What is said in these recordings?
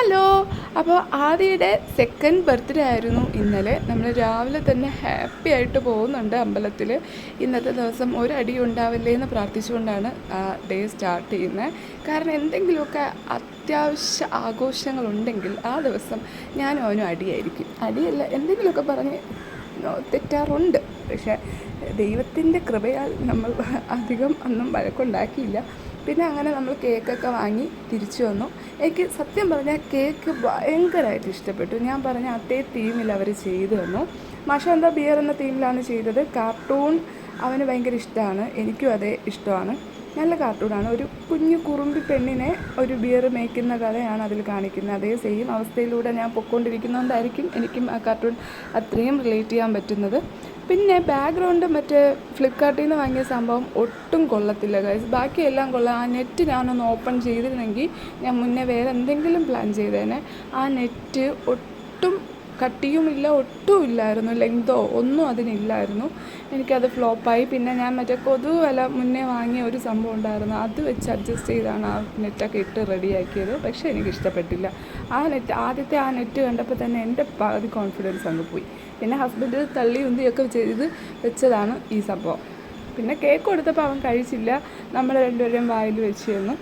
Hello. അപ്പോൾ ആദിയുടെ second birthday ആയിരുന്നു ഇന്നലെ. നമ്മൾ രാവിലെ തന്നെ ഹാപ്പി ആയിട്ട് പോകുന്നുണ്ട് അമ്പലത്തിൽ. ഇന്നത്തെ ദിവസം ഒരടി ഉണ്ടാവില്ലേ എന്ന് പ്രാർത്ഥിച്ചുകൊണ്ടാണ് ആ ഡേ സ്റ്റാർട്ട് ചെയ്യുന്നത്. കാരണം എന്തെങ്കിലുമൊക്കെ അത്യാവശ്യ ആഘോഷങ്ങളുണ്ടെങ്കിൽ ആ ദിവസം ഞാനും അവനും അടിയായിരിക്കും. അടിയല്ല, എന്തെങ്കിലുമൊക്കെ പറഞ്ഞ് തെറ്റാറുണ്ട്. പക്ഷേ ദൈവത്തിൻ്റെ കൃപയാൽ നമ്മൾ അധികം ഒന്നും വഴക്കുണ്ടാക്കിയില്ല. പിന്നെ അങ്ങനെ നമ്മൾ കേക്കൊക്കെ വാങ്ങി തിരിച്ചു വന്നു. എനിക്ക് സത്യം പറഞ്ഞാൽ കേക്ക് ഭയങ്കരമായിട്ട് ഇഷ്ടപ്പെട്ടു. ഞാൻ പറഞ്ഞ അതേ തീമിൽ അവർ ചെയ്തു തന്നു. മാഷ എന്താ ബിയർ എന്ന തീമിലാണ് ചെയ്തത്. കാർട്ടൂൺ അവന് ഭയങ്കര ഇഷ്ടമാണ്, എനിക്കും അതേ ഇഷ്ടമാണ്. നല്ല കാർട്ടൂണാണ്. ഒരു കുഞ്ഞു കുറുമ്പി പെണ്ണിനെ ഒരു ബിയർ മേയ്ക്കുന്ന കഥയാണ് അതിൽ കാണിക്കുന്നത്. അതേ സെയിം അവസ്ഥയിലൂടെ ഞാൻ പൊയ്ക്കൊണ്ടിരിക്കുന്നതുകൊണ്ടായിരിക്കും എനിക്കും ആ കാർട്ടൂൺ അത്രയും റിലേറ്റ് ചെയ്യാൻ പറ്റുന്നത്. പിന്നെ ബാക്ക്ഗ്രൗണ്ട് മറ്റേ ഫ്ലിപ്കാർട്ടിൽ നിന്ന് വാങ്ങിയ സംഭവം ഒട്ടും കൊള്ളത്തില്ല ഗൈസ്. ബാക്കിയെല്ലാം കൊള്ളാം. ആ നെറ്റ് ഞാനൊന്ന് ഓപ്പൺ ചെയ്തിരുന്നെങ്കിൽ ഞാൻ മുന്നേ വേറെ എന്തെങ്കിലും പ്ലാൻ ചെയ്തേനെ. ആ നെറ്റ് ഒട്ടും കട്ടിയുമില്ല, ഒട്ടും ഇല്ലായിരുന്നു, ലെങ്തോ ഒന്നും അതിനില്ലായിരുന്നു. എനിക്കത് ഫ്ലോപ്പായി. പിന്നെ ഞാൻ മറ്റേ കൊതുക് വില മുന്നേ വാങ്ങിയ ഒരു സംഭവം ഉണ്ടായിരുന്നു, അത് വെച്ച് അഡ്ജസ്റ്റ് ചെയ്താണ് ആ നെറ്റൊക്കെ ഇട്ട് റെഡിയാക്കിയത്. പക്ഷേ എനിക്കിഷ്ടപ്പെട്ടില്ല ആ നെറ്റ്. ആദ്യത്തെ ആ നെറ്റ് കണ്ടപ്പോൾ തന്നെ എൻ്റെ പകുതി കോൺഫിഡൻസ് അങ്ങ് പോയി. പിന്നെ ഹസ്ബൻഡ് തള്ളി ഉന്തിയൊക്കെ ചെയ്ത് വെച്ചതാണ് ഈ സംഭവം. പിന്നെ കേക്ക് കൊടുത്തപ്പോൾ അവൻ കഴിച്ചില്ല, നമ്മൾ രണ്ടുപേരും വായിൽ വെച്ച് തന്നു.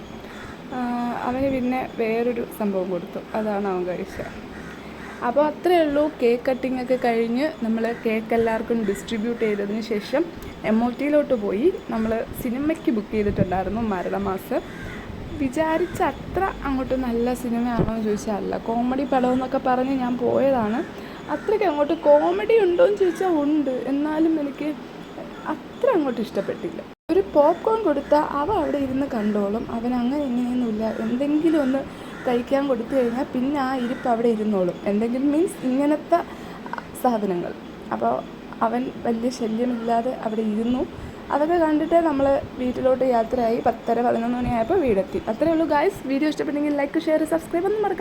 അവന് പിന്നെ വേറൊരു സംഭവം കൊടുത്തു, അതാണ് അവൻ കഴിച്ചത്. അപ്പോൾ അത്രയേ ഉള്ളൂ. കേക്ക് കട്ടിംഗ് ഒക്കെ കഴിഞ്ഞ് നമ്മൾ കേക്ക് എല്ലാവർക്കും ഡിസ്ട്രിബ്യൂട്ട് ചെയ്തതിന് ശേഷം MOTയിലോട്ട് പോയി. നമ്മൾ സിനിമയ്ക്ക് ബുക്ക് ചെയ്തിട്ടുണ്ടായിരുന്നു, മരണമാസം. വിചാരിച്ച അത്ര അങ്ങോട്ട് നല്ല സിനിമയാണോ എന്ന് ചോദിച്ചാൽ അല്ല. കോമഡി പടം എന്നൊക്കെ പറഞ്ഞ് ഞാൻ പോയതാണ്. അത്രയ്ക്ക് അങ്ങോട്ട് കോമഡി ഉണ്ടോ എന്ന് ചോദിച്ചാൽ ഉണ്ട്, എന്നാലും എനിക്ക് അത്ര അങ്ങോട്ട് ഇഷ്ടപ്പെട്ടില്ല. ഒരു പോപ്കോൺ കൊടുത്താൽ അവൻ അവിടെ ഇരുന്ന് കണ്ടോളും. അവൻ അങ്ങനെ ഇങ്ങനെയൊന്നുമില്ല. എന്തെങ്കിലും ഒന്ന് കഴിക്കാൻ കൊടുത്തു കഴിഞ്ഞാൽ പിന്നെ ആ ഇരിപ്പ് അവിടെ ഇരുന്നോളും. എന്തെങ്കിലും മീൻസ് ഇങ്ങനത്തെ സാധനങ്ങൾ. അപ്പോൾ അവൻ വലിയ ശല്യമില്ലാതെ അവിടെ ഇരുന്നു. അതൊക്കെ കണ്ടിട്ട് നമ്മൾ വീട്ടിലോട്ട് യാത്രയായി. 10:30-11 മണിയായപ്പോൾ വീടെത്തി. അത്രയേ ഉള്ളൂ ഗായ്സ്. വീഡിയോ ഇഷ്ടപ്പെട്ടെങ്കിൽ ലൈക്ക്, ഷെയർ, സബ്സ്ക്രൈബ് ഒന്നും മറക്കണ്ട.